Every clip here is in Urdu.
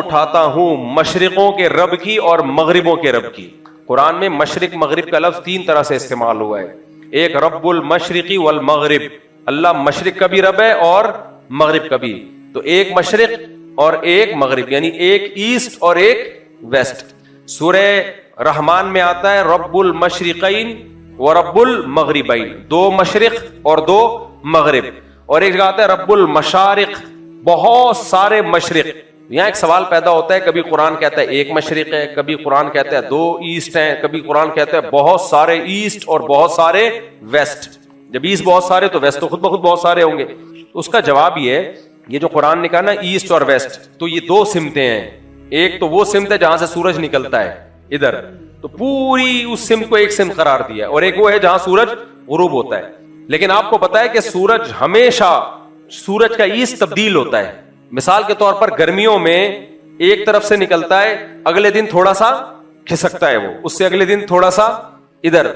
اٹھاتا ہوں مشرقوں کے رب کی اور مغربوں کے رب کی. قرآن میں مشرق مغرب کا لفظ 3 طرح سے استعمال ہوا ہے. ایک رب المشرقی والمغرب, اللہ مشرق کا بھی رب ہے اور مغرب کا بھی. تو ایک مشرق اور ایک مغرب, یعنی ایک ایسٹ اور ایک ویسٹ. سورہ رحمان میں آتا ہے رب المشرقین و رب المغربین, 2 مشرق اور 2 مغرب. اور ایک جگہ آتا ہے رب المشارق, بہت سارے مشرق. یہاں ایک سوال پیدا ہوتا ہے, کبھی قرآن کہتا ہے ایک مشرق ہے, کبھی قرآن کہتا ہے 2 ایسٹ ہیں, کبھی قرآن کہتا ہے بہت سارے ایسٹ اور بہت سارے ویسٹ. جب ایسٹ بہت سارے تو ویسٹ تو خود بخود بہت سارے ہوں گے. اس کا جواب یہ ہے, یہ جو قرآن نے کہا نا ایسٹ اور ویسٹ, تو یہ 2 سمتیں ہیں. ایک تو وہ سمت ہے جہاں سے سورج نکلتا ہے ادھر, تو پوری اس سمت کو ایک سمت قرار دیا ہے, اور ایک وہ ہے جہاں سورج غروب ہوتا ہے. لیکن آپ کو پتا ہے کہ سورج ہمیشہ, سورج کا ایسٹ تبدیل ہوتا ہے. مثال کے طور پر گرمیوں میں ایک طرف سے نکلتا ہے, اگلے دن تھوڑا سا کھسکتا ہے وہ, اس سے اگلے دن تھوڑا سا ادھر.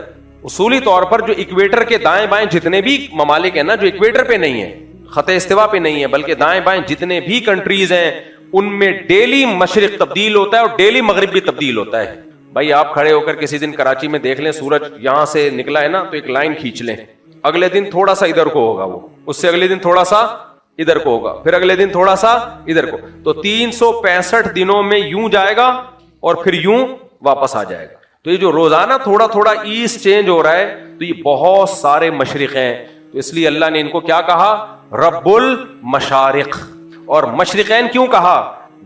اصولی طور پر جو اکویٹر کے دائیں بائیں جتنے بھی ممالک ہیں نا, جو اکویٹر پہ نہیں ہے, خط استوا پہ نہیں ہے, بلکہ دائیں بائیں جتنے بھی کنٹریز ہیں, ان میں ڈیلی مشرق تبدیل ہوتا ہے اور ڈیلی مغرب بھی تبدیل ہوتا ہے. بھائی آپ کھڑے ہو کر کسی دن کراچی میں دیکھ لیں, سورج یہاں سے نکلا ہے نا, تو ایک لائن کھینچ لیں, اگلے دن تھوڑا سا ادھر کو ہوگا وہ, اس سے اگلے دن تھوڑا سا ادھر کو ہوگا, پھر اگلے دن تھوڑا سا ادھر کو. تو 365 دنوں میں یوں جائے گا اور پھر یوں واپس آ جائے گا. تو یہ جو روزانہ تھوڑا تھوڑا ایسٹ چینج ہو رہا ہے, تو یہ بہت سارے مشرق ہیں. تو اس لیے اللہ نے ان کو کیا کہا, رب المشارق. اور مشرقین کیوں کہا,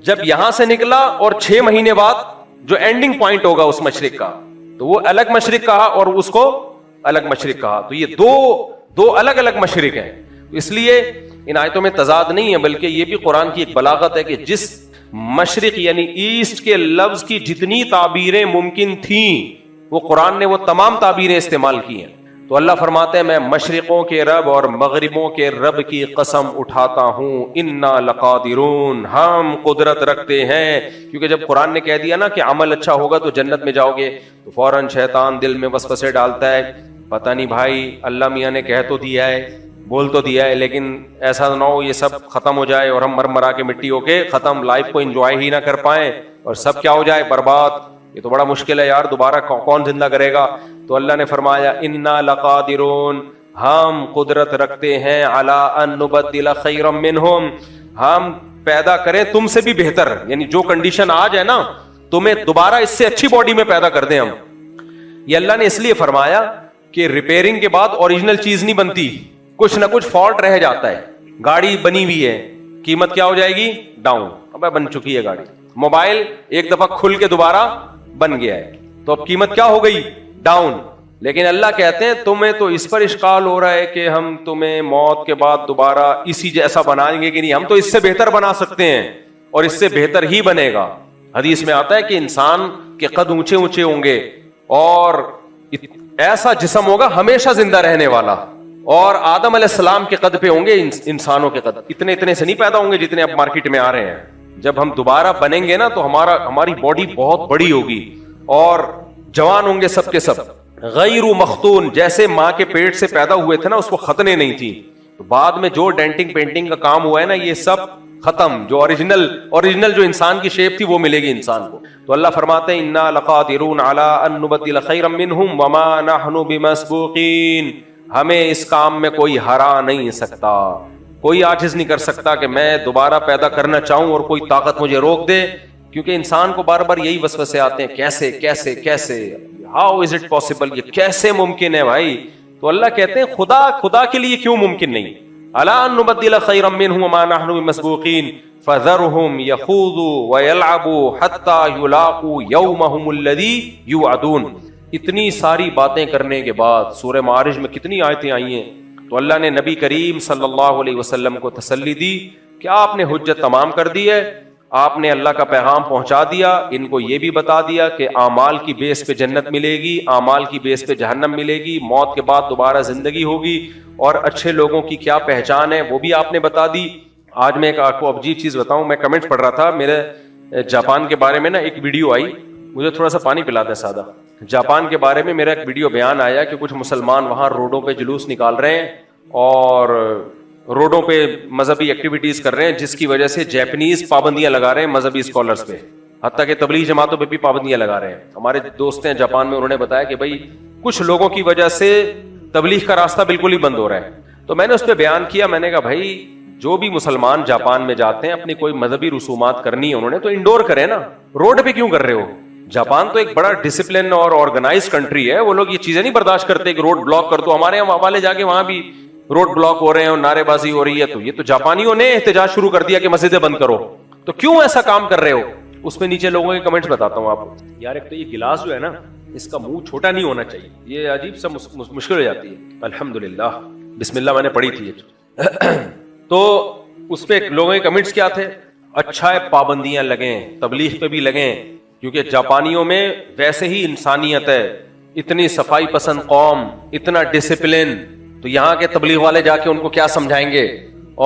جب یہاں سے نکلا اور 6 مہینے بعد جو اینڈنگ پوائنٹ ہوگا اس مشرق کا, تو وہ الگ مشرق کہا اور اس کو الگ مشرق کہا. تو یہ دو الگ الگ مشرق ہیں. اس لیے ان آیتوں میں تضاد نہیں ہے, بلکہ یہ بھی قرآن کی ایک بلاغت ہے کہ جس مشرق یعنی ایسٹ کے لفظ کی جتنی تعبیریں ممکن تھیں, وہ قرآن نے وہ تمام تعبیریں استعمال کی ہیں. تو اللہ فرماتے ہیں میں مشرقوں کے رب اور مغربوں کے رب کی قسم اٹھاتا ہوں, انا لقادرون, ہم قدرت رکھتے ہیں. کیونکہ جب قرآن نے کہہ دیا نا کہ عمل اچھا ہوگا تو جنت میں جاؤ گے, تو فوراً شیطان دل میں وسوسے ڈالتا ہے, پتہ نہیں بھائی اللہ میاں نے کہہ تو دیا ہے, بول تو دیا ہے, لیکن ایسا نہ ہو یہ سب ختم ہو جائے اور ہم مرا کے مٹی ہو کے ختم, لائف کو انجوائے ہی نہ کر پائیں اور سب کیا ہو جائے, برباد. یہ تو بڑا مشکل ہے یار, دوبارہ کون زندہ کرے گا. تو اللہ نے فرمایا انا لقادرون, ہم قدرت رکھتے ہیں, علی ان نبدل خیرا منہم, ہم پیدا کریں تم سے بھی بہتر, یعنی جو کنڈیشن آج ہے نا تمہیں دوبارہ اس سے اچھی باڈی میں پیدا کر دیں ہم. یہ اللہ نے اس لیے فرمایا کہ ریپیئرنگ کے بعد اوریجنل چیز نہیں بنتی, کچھ نہ کچھ فالٹ رہ جاتا ہے. گاڑی بنی ہوئی ہے, قیمت کیا ہو جائے گی, ڈاؤن, اب بن چکی ہے گاڑی. موبائل ایک دفعہ کھل کے دوبارہ بن گیا ہے, تو اب قیمت کیا ہو گئی, ڈاؤن. لیکن اللہ کہتے ہیں تمہیں تو اس پر اشکال ہو رہا ہے کہ ہم تمہیں موت کے بعد دوبارہ اسی جیسا بنائیں گے کہ نہیں, ہم تو اس سے بہتر بنا سکتے ہیں اور اس سے بہتر ہی بنے گا. حدیث میں آتا ہے کہ انسان کے قد اونچے اونچے ہوں گے اور ایسا جسم ہوگا ہمیشہ زندہ رہنے والا, اور آدم علیہ السلام کے قد پہ ہوں گے انسانوں کے قد, اتنے سے نہیں پیدا ہوں گے جتنے اب مارکیٹ میں آ رہے ہیں. جب ہم دوبارہ بنیں گے نا تو ہماری باڈی بہت بڑی ہوگی اور جوان ہوں گے سب کے سب. غیر مختون, جیسے ماں کے پیٹ سے پیدا ہوئے تھے نا اس کو ختنے نہیں تھی, تو بعد میں جو ڈینٹنگ پینٹنگ کا کام ہوا ہے نا یہ سب ختم, جو اوریجنل جو انسان کی شیپ تھی وہ ملے گی انسان کو. تو اللہ فرماتے ہیں انا لقادرون علی ان نبدل خیرا منہم وما نحن بمسبوقین, ہمیں اس کام میں کوئی ہرا نہیں سکتا, کوئی عاجز نہیں کر سکتا کہ میں دوبارہ پیدا کرنا چاہوں اور کوئی طاقت مجھے روک دے. کیونکہ انسان کو بار بار یہی وسوسے آتے ہیں, کیسے کیسے کیسے, ہاؤ از اٹ پاسبل, یہ کیسے ممکن ہے بھائی. تو اللہ کہتے ہیں خدا کے لیے کیوں ممکن نہیں, الا ان نبدل خیرا منہم وما نحن بمسبوقین فذرهم يخوضوا ويلعبوا حتى يلاقوا يومهم الذي يوعدون. اتنی ساری باتیں کرنے کے بعد سورہ معارج میں کتنی آیتیں آئی ہیں, تو اللہ نے نبی کریم صلی اللہ علیہ وسلم کو تسلی دی کہ آپ نے حجت تمام کر دی ہے, آپ نے اللہ کا پیغام پہنچا دیا. ان کو یہ بھی بتا دیا کہ اعمال کی بیس پہ جنت ملے گی, اعمال کی بیس پہ جہنم ملے گی, موت کے بعد دوبارہ زندگی ہوگی, اور اچھے لوگوں کی کیا پہچان ہے وہ بھی آپ نے بتا دی. آج میں ایک آپ کو عجیب چیز بتاؤں, میں کمنٹ پڑھ رہا تھا, میرے جاپان کے بارے میں نا ایک ویڈیو آئی, مجھے تھوڑا سا پانی پلا دیں سادہ. جاپان کے بارے میں میرا ایک ویڈیو بیان آیا کہ کچھ مسلمان وہاں روڈوں پہ جلوس نکال رہے ہیں اور روڈوں پہ مذہبی ایکٹیویٹیز کر رہے ہیں جس کی وجہ سے جیپنیز پابندیاں لگا رہے ہیں مذہبی اسکالرس پہ, حتیٰ کہ تبلیغ جماعتوں پہ بھی پابندیاں لگا رہے ہیں. ہمارے دوست ہیں جاپان میں, انہوں نے بتایا کہ بھائی کچھ لوگوں کی وجہ سے تبلیغ کا راستہ بالکل ہی بند ہو رہا ہے. تو میں نے اس پہ بیان کیا, میں نے کہا بھائی جو بھی مسلمان جاپان میں جاتے ہیں اپنی کوئی مذہبی رسومات کرنی ہے انہوں نے تو انڈور کرے نا, روڈ پہ کیوں کر رہے ہو؟ جاپان تو ایک بڑا ڈسپلن اور آرگنائز کنٹری ہے, وہ لوگ یہ چیزیں نہیں برداشت کرتے کہ روڈ بلاک کر دو. ہمارے یہاں والے جا کے وہاں بھی روڈ بلاک ہو رہے ہیں اور نعرے بازی ہو رہی ہے, تو یہ تو جاپانیوں نے احتجاج شروع کر دیا کہ مسجدیں بند کرو, تو کیوں ایسا کام کر رہے ہو؟ اس پہ نیچے لوگوں کے کمنٹس بتاتا ہوں آپ کو. یار ایک تو یہ گلاس جو ہے نا اس کا منہ چھوٹا نہیں ہونا چاہیے, یہ عجیب سا مشکل ہو جاتی ہے. الحمدللہ بسم اللہ میں نے پڑھی تھی. تو اس پہ لوگوں کے کمنٹس کیا تھے؟ اچھا ہے پابندیاں لگیں, تبلیغ پہ بھی لگیں, کیونکہ جاپانیوں میں ویسے ہی انسانیت ہے, اتنی صفائی پسند قوم, اتنا ڈسپلن, تو یہاں کے تبلیغ والے جا کے ان کو کیا سمجھائیں گے؟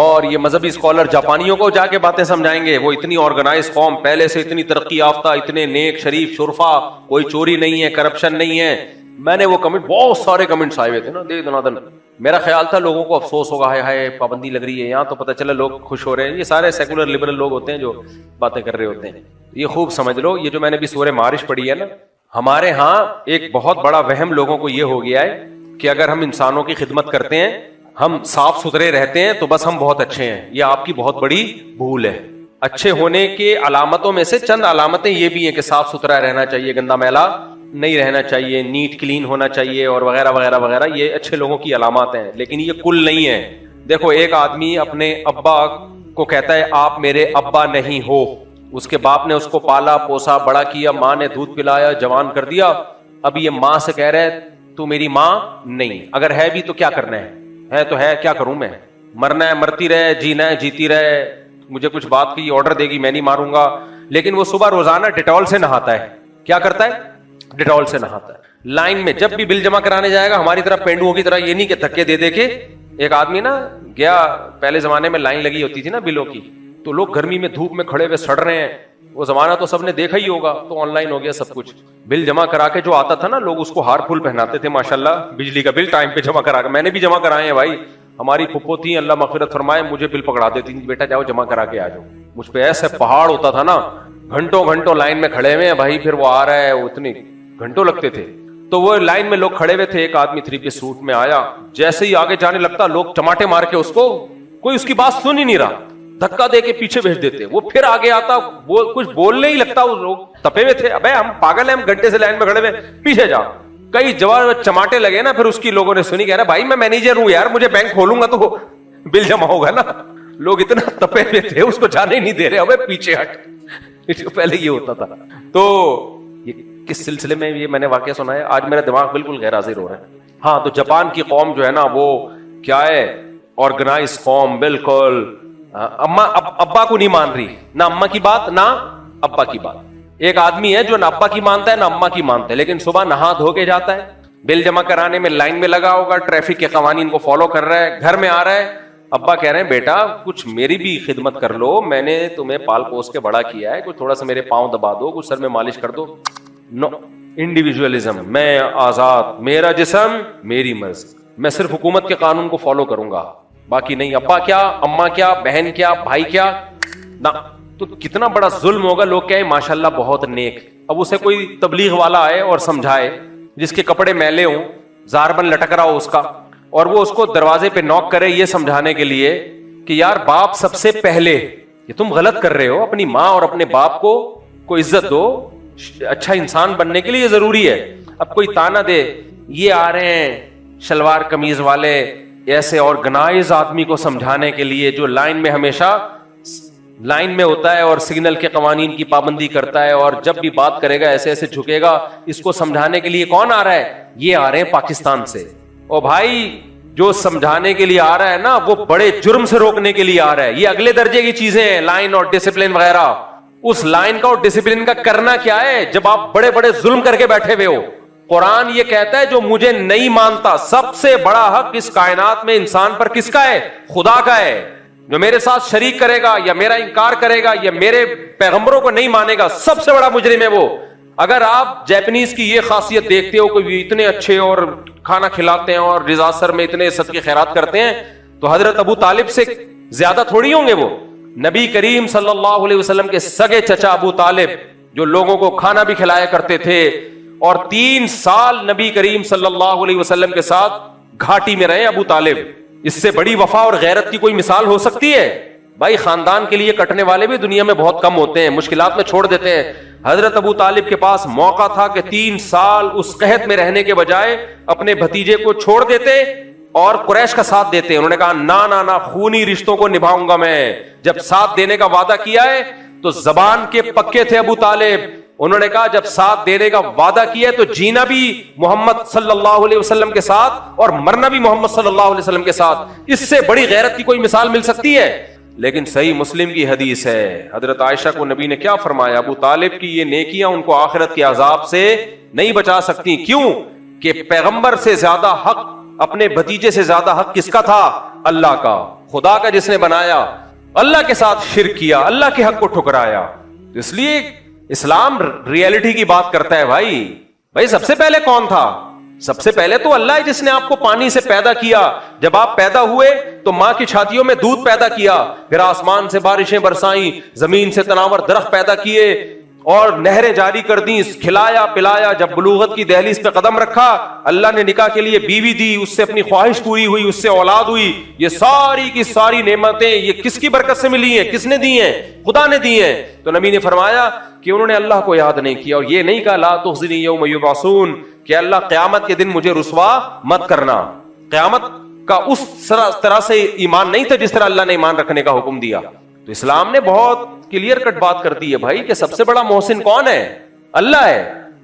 اور یہ مذہبی اسکالر جاپانیوں کو جا کے باتیں سمجھائیں گے؟ وہ اتنی آرگنائز قوم, پہلے سے اتنی ترقی یافتہ, اتنے نیک شریف شرفا, کوئی چوری نہیں ہے, کرپشن نہیں ہے. میں نے وہ کمنٹ, بہت سارے کمنٹس آئے ہوئے تھے نا دے دنادن. میرا خیال تھا لوگوں کو افسوس ہوگا, ہائے ہائے پابندی لگ رہی ہے, یہاں تو پتہ چلا لوگ خوش ہو رہے ہیں. یہ سارے سیکولر لبرل لوگ ہوتے ہیں جو باتیں کر رہے ہوتے ہیں. یہ خوب سمجھ لو, یہ جو میں نے بھی سورہ معارج پڑھی ہے نا, ہمارے ہاں ایک بہت بڑا وہم لوگوں کو یہ ہو گیا ہے کہ اگر ہم انسانوں کی خدمت کرتے ہیں, ہم صاف ستھرے رہتے ہیں تو بس ہم بہت اچھے ہیں. یہ آپ کی بہت بڑی بھول ہے. اچھے ہونے کے علامتوں میں سے چند علامتیں یہ بھی ہیں کہ صاف ستھرا رہنا چاہیے, گندا میلا نہیں رہنا چاہیے, نیٹ کلین ہونا چاہیے, اور وغیرہ وغیرہ وغیرہ. یہ اچھے لوگوں کی علامات ہیں, لیکن یہ کل نہیں ہے. دیکھو ایک آدمی اپنے ابا کو کہتا ہے آپ میرے ابا نہیں ہو, اس کے باپ نے اس کو پالا پوسا بڑا کیا, ماں نے دودھ پلایا جوان کر دیا, اب یہ ماں سے کہہ رہے تو میری ماں نہیں. اگر ہے بھی تو کیا کرنا ہے تو ہے, کیا کروں میں؟ مرنا ہے مرتی رہے, جینا ہے جیتی رہے, مجھے کچھ بات کی آرڈر دے گی میں نہیں ماروں گا. لیکن وہ صبح روزانہ ڈیٹول سے نہاتا ہے. کیا کرتا ہے؟ ڈیٹول سے نہاتا ہے. لائن میں جب بھی بل جمع کرانے جائے گا ہماری طرح پینڈوؤں کی طرح یہ نہیں کہ دھکے دے دے کے. ایک آدمی نا گیا, پہلے زمانے میں لائن لگی ہوتی تھی نا بلوں کی, تو لوگ گرمی میں دھوپ میں کھڑے ہوئے سڑ رہے ہیں. وہ زمانہ تو سب نے دیکھا ہی ہوگا, تو آن لائن ہو گیا سب کچھ. بل جمع کرا کے جو آتا تھا نا, لوگ اس کو ہار پھول پہناتے تھے ماشاءاللہ, بجلی کا بل ٹائم پہ جمع کرا کے. میں نے بھی جمع کرائے ہیں بھائی, ہماری پھپھو تھی اللہ مغفرت فرمائے, مجھے بل پکڑا دیتی, بیٹا جاؤ جمع کرا کے آ جاؤ. مجھ پہ ایسے پہاڑ ہوتا تھا نا, گھنٹوں گھنٹوں لائن میں کھڑے ہوئے ہیں بھائی, پھر وہ آ رہا ہے, اتنے گھنٹوں لگتے تھے. تو وہ لائن میں لوگ کھڑے ہوئے تھے, ایک آدمی 3 پیس سوٹ میں آیا, جیسے ہی آگے جانے لگتا لوگ چماٹے مار کے اس کو, کوئی اس کی بات سن ہی نہیں رہا, دھکا دے کے پیچھے بھیج دیتے. وہ پھر آگے آتا, وہ کچھ بولنے ہی لگتا, وہ لوگ تپے ہوئے تھے, ابے ہم پاگل ہیں, ہم گھنٹے سے لائن میں کھڑے ہوئے, پیچھے جا. کئی جواب چماٹے لگے نا, پھر اس کی لوگوں نے سنی, کہہ رہا بھائی میں مینیجر ہوں یار, مجھے بینک کھولوں گا تو بل جمع ہوگا نا. لوگ اتنا تپے ہوئے تھے, اس کو جانے نہیں دے رہے, ابے پیچھے ہٹ. پہلے یہ ہوتا تھا. تو یہ کس سلسلے میں یہ میں نے واقعہ سنا ہے, آج میرا دماغ بالکل غیر حاضر ہو رہا ہے. ہاں, تو جاپان کی قوم جو ہے نا وہ کیا ہے, آرگنائز قوم بالکل. اما ابا کو نہیں مان رہی, نہ اما کی بات نہ ابا کی بات. ایک آدمی ہے جو نہ ابا کی مانتا ہے نہ اما کی مانتا ہے, لیکن صبح نہا دھو کے جاتا ہے, بل جمع کرانے میں لائن میں لگا ہوگا, ٹریفک کے قوانین کو فالو کر رہا ہے, گھر میں آ رہا ہے, ابا کہہ رہے ہیں بیٹا کچھ میری بھی خدمت کر لو, میں نے تمہیں پال پوس کے بڑا کیا ہے, کچھ تھوڑا سا میرے پاؤں دبا دو, کچھ سر میں مالش کر دو. نو, انڈیویجولزم, میں آزاد, میرا جسم میری مرضی, میں صرف حکومت کے قانون کو فالو کروں گا, باقی نہیں. ابا کیا, اما کیا, بہن کیا, بھائی کیا نہ. تو کتنا بڑا ظلم ہوگا. لوگ کہیں ماشاءاللہ بہت نیک, اب اسے کوئی تبلیغ والا آئے اور سمجھائے, جس کے کپڑے میلے ہوں, زاربن لٹک رہا ہو اس کا, اور وہ اس کو دروازے پہ نوک کرے یہ سمجھانے کے لیے کہ یار باپ سب سے پہلے, یہ تم غلط کر رہے ہو, اپنی ماں اور اپنے باپ کو عزت دو, اچھا انسان بننے کے لیے یہ ضروری ہے. اب کوئی تانا دے, یہ آ رہے ہیں شلوار قمیض والے, ایسے آرگنائز آدمی کو سمجھانے کے لیے جو لائن میں ہمیشہ لائن میں ہوتا ہے اور سگنل کے قوانین کی پابندی کرتا ہے, اور جب بھی بات کرے گا ایسے ایسے جھکے گا. اس کو سمجھانے کے لیے کون آ رہا ہے؟ یہ آ رہے ہیں پاکستان سے. اور بھائی جو سمجھانے کے لیے آ رہا ہے نا, وہ بڑے جرم سے روکنے کے لیے آ رہا ہے. یہ اگلے درجے کی چیزیں ہیں, لائن اور ڈسپلن وغیرہ. اس لائن کا اور ڈسپلن کا کرنا کیا ہے جب آپ بڑے بڑے ظلم کر کے بیٹھے ہوئے ہو؟ قرآن یہ کہتا ہے جو مجھے نہیں مانتا, سب سے بڑا حق اس کائنات میں انسان پر کس کا ہے؟ خدا کا ہے. جو میرے ساتھ شریک کرے گا یا میرا انکار کرے گا یا میرے پیغمبروں کو نہیں مانے گا, سب سے بڑا مجرم ہے وہ. اگر آپ جیپنیز کی یہ خاصیت دیکھتے ہو کہ اتنے اچھے اور کھانا کھلاتے ہیں اور ڈیزاسٹر میں اتنے صدقے خیرات کرتے ہیں, تو حضرت ابو طالب سے زیادہ تھوڑی ہوں گے وہ. نبی کریم صلی اللہ علیہ وسلم کے سگے چچا ابو طالب جو لوگوں کو کھانا بھی کھلایا کرتے تھے اور 3 سال نبی کریم صلی اللہ علیہ وسلم کے ساتھ گھاٹی میں رہے ابو طالب. اس سے بڑی وفا اور غیرت کی کوئی مثال ہو سکتی ہے؟ بھائی خاندان کے لیے کٹنے والے بھی دنیا میں بہت کم ہوتے ہیں, مشکلات میں چھوڑ دیتے ہیں. حضرت ابو طالب کے پاس موقع تھا کہ 3 سال اس قحط میں رہنے کے بجائے اپنے بھتیجے کو چھوڑ دیتے اور قریش کا ساتھ دیتے. انہوں نے کہا نا خونی رشتوں کو نبھاؤں گا میں. جب ساتھ دینے کا وعدہ کیا ہے تو زبان کے پکے تھے ابو طالب. انہوں نے کہا جب ساتھ دینے کا وعدہ کیا ہے تو جینا بھی محمد صلی اللہ علیہ وسلم کے ساتھ اور مرنا بھی محمد صلی اللہ علیہ وسلم کے ساتھ. اس سے بڑی غیرت کی کوئی مثال مل سکتی ہے؟ لیکن صحیح مسلم کی حدیث ہے, حضرت عائشہ کو نبی نے کیا فرمایا, ابو طالب کی یہ نیکیاں ان کو آخرت کے عذاب سے نہیں بچا سکتی. کیوں کہ پیغمبر سے زیادہ حق, اپنے بھتیجے سے زیادہ حق کس کا تھا؟ اللہ کا, خدا کا جس نے بنایا. اللہ کے ساتھ شرک کیا, اللہ کے حق کو ٹھکرایا. اس لیے اسلام ریئلٹی کی بات کرتا ہے. بھائی سب سے پہلے کون تھا؟ سب سے پہلے تو اللہ ہے جس نے آپ کو پانی سے پیدا کیا. جب آپ پیدا ہوئے تو ماں کی چھاتیوں میں دودھ پیدا کیا, پھر آسمان سے بارشیں برسائیں, زمین سے تناور درخت پیدا کیے اور نہریں جاری کر دیں, کھلایا پلایا. جب بلوغت کی دہلیز پہ قدم رکھا اللہ نے نکاح کے لیے بیوی دی, اس سے اپنی خواہش پوری ہوئی, اس سے اولاد ہوئی. یہ ساری کی ساری نعمتیں یہ کس کی برکت سے ملی ہیں؟ کس نے دی ہیں؟ خدا نے دی ہیں. تو نبی نے فرمایا کہ انہوں نے اللہ کو یاد نہیں کیا اور یہ نہیں کہا لا تخزنی یوم یبعثون, کہ اللہ قیامت کے دن مجھے رسوا مت کرنا. قیامت کا اس طرح سے ایمان نہیں تھا جس طرح اللہ نے ایمان رکھنے کا حکم دیا. تو اسلام نے بہت کلیئر کٹ بات کر دی ہے بھائی کہ سب سے بڑا محسن کون ہے؟ اللہ ہے.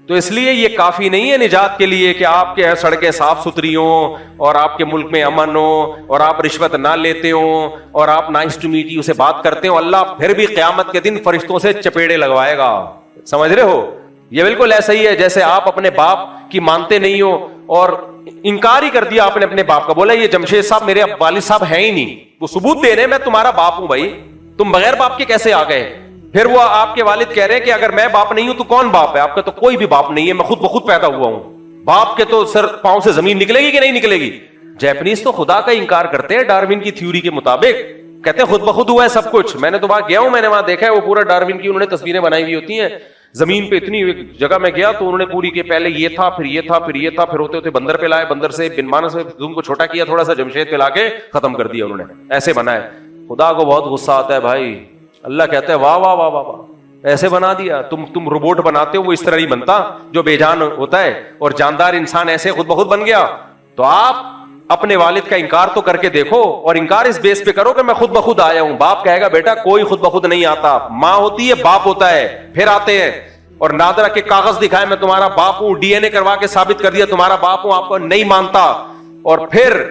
تو اس لیے یہ کافی نہیں ہے نجات کے لیے کہ آپ کے سڑکیں صاف ستھری ہوں اور آپ کے ملک میں امن ہو اور آپ رشوت نہ لیتے ہوں اور آپ نائس ٹو میٹ یو سے بات کرتے ہو. اللہ پھر بھی قیامت کے دن فرشتوں سے چپیڑے لگوائے گا. سمجھ رہے ہو؟ یہ بالکل ایسا ہی ہے جیسے آپ اپنے باپ کی مانتے نہیں ہو اور انکار ہی کر دیا آپ نے اپنے باپ کا. بولا یہ جمشید صاحب میرے والد صاحب ہیں ہی نہیں, وہ ثبوت دے رہے ہیں میں تمہارا باپ ہوں. بھائی تم بغیر باپ کے کیسے آ گئے؟ پھر وہ آپ کے والد کہہ رہے ہیں کہ اگر میں باپ نہیں ہوں تو کون باپ ہے؟ آپ کا تو کوئی بھی باپ نہیں ہے, میں خود بخود پیدا ہوا ہوں. باپ کے تو سر پاؤں سے زمین نکلے گی کہ نہیں نکلے گی؟ جیپنیز تو خدا کا انکار کرتے ہیں ڈارون کی تھیوری کے مطابق, کہتے ہیں خود بخود ہوا ہے سب کچھ. میں نے تو وہاں گیا ہوں, میں نے وہاں دیکھا ہے وہ پورا ڈارون کی انہوں نے تصویریں بنائی ہوئی ہوتی ہیں زمین پہ. اتنی جگہ میں گیا تو انہوں نے پوری کے پہلے یہ تھا پھر یہ تھا پھر یہ تھا, پھر ہوتے ہوتے بندر پہ لائے, بندر سے بن مانس سے زوم کو چھوٹا کیا تھوڑا سا, جمشید پہ لا کے ختم کر دیا انہوں نے. ایسے بنا ہے. خدا کو بہت غصہ آتا ہے بھائی. اللہ کہتا ہے واہ واہ واہ واہ واہ, ایسے بنا دیا. تم روبوٹ بناتے ہو, وہ اس طرح نہیں بنتا جو بے جان ہوتا ہے, اور جاندار انسان ایسے خود بخود بن گیا. تو آپ اپنے والد کا انکار تو کر کے دیکھو, اور انکار اس بیس پہ کرو کہ میں خود بخود آیا ہوں. باپ کہے گا بیٹا کوئی خود بخود نہیں آتا, ماں ہوتی ہے باپ ہوتا ہے, پھر آتے ہیں. اور نادرا کے کاغذ دکھائے میں تمہارا باپ ہوں, ڈی این اے کروا کے ثابت کر دیا تمہارا باپ ہوں, آپ کو نہیں مانتا. اور پھر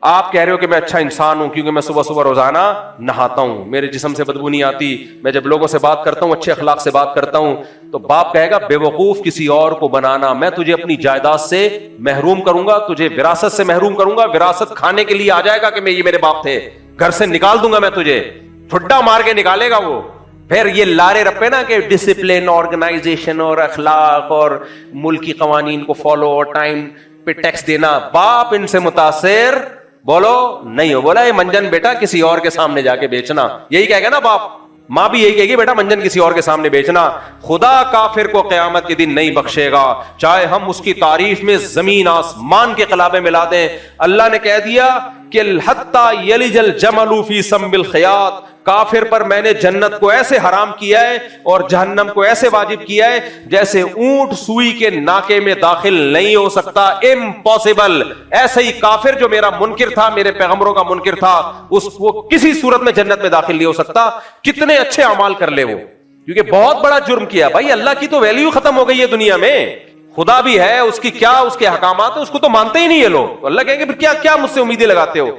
آپ کہہ رہے ہو کہ میں اچھا انسان ہوں کیونکہ میں صبح صبح روزانہ نہاتا ہوں, میرے جسم سے بدبو نہیں آتی, میں جب لوگوں سے بات کرتا ہوں اچھے اخلاق سے بات کرتا ہوں. تو باپ کہے گا بے وقوف کسی اور کو بنانا, میں تجھے اپنی جائیداد سے محروم کروں گا, تجھے وراثت سے محروم کروں گا. وراثت کھانے کے لیے آ جائے گا کہ یہ میرے باپ تھے, گھر سے نکال دوں گا میں تجھے, ٹھڈا مار کے نکالے گا وہ. پھر یہ لارے رپے نا کہ ڈسپلن, آرگنائزیشن اور اخلاق اور ملکی قوانین کو فالو اور ٹائم پہ ٹیکس دینا. باپ ان سے متاثر بولو نہیں ہو. بولا یہ منجن بیٹا کسی اور کے سامنے جا کے بیچنا, یہی کہے گا نا باپ. ماں بھی یہی کہے گی بیٹا منجن کسی اور کے سامنے بیچنا. خدا کافر کو قیامت کے دن نہیں بخشے گا, چاہے ہم اس کی تعریف میں زمین آسمان کے قلابے ملا دیں. اللہ نے کہہ دیا کہ حتی یلج الجمل فی سم الخیاط, کافر پر میں نے جنت کو ایسے حرام کیا ہے اور جہنم کو ایسے واجب کیا ہے جیسے اونٹ سوئی کے ناکے میں داخل نہیں ہو سکتا. امپاسبل. ایسے ہی کافر جو میرا منکر تھا, میرے پیغمبروں کا منکر تھا, وہ کسی صورت میں جنت میں داخل نہیں ہو سکتا, کتنے اچھے اعمال کر لے وہ, کیونکہ بہت بڑا جرم کیا. بھائی اللہ کی تو ویلیو ختم ہو گئی ہے دنیا میں. خدا بھی ہے, اس کی کیا اس کے احکامات ہیں, اس کو تو مانتے ہی نہیں ہے لوگ. اللہ کہیں گے پھر کیا مجھ سے امیدیں لگاتے ہو؟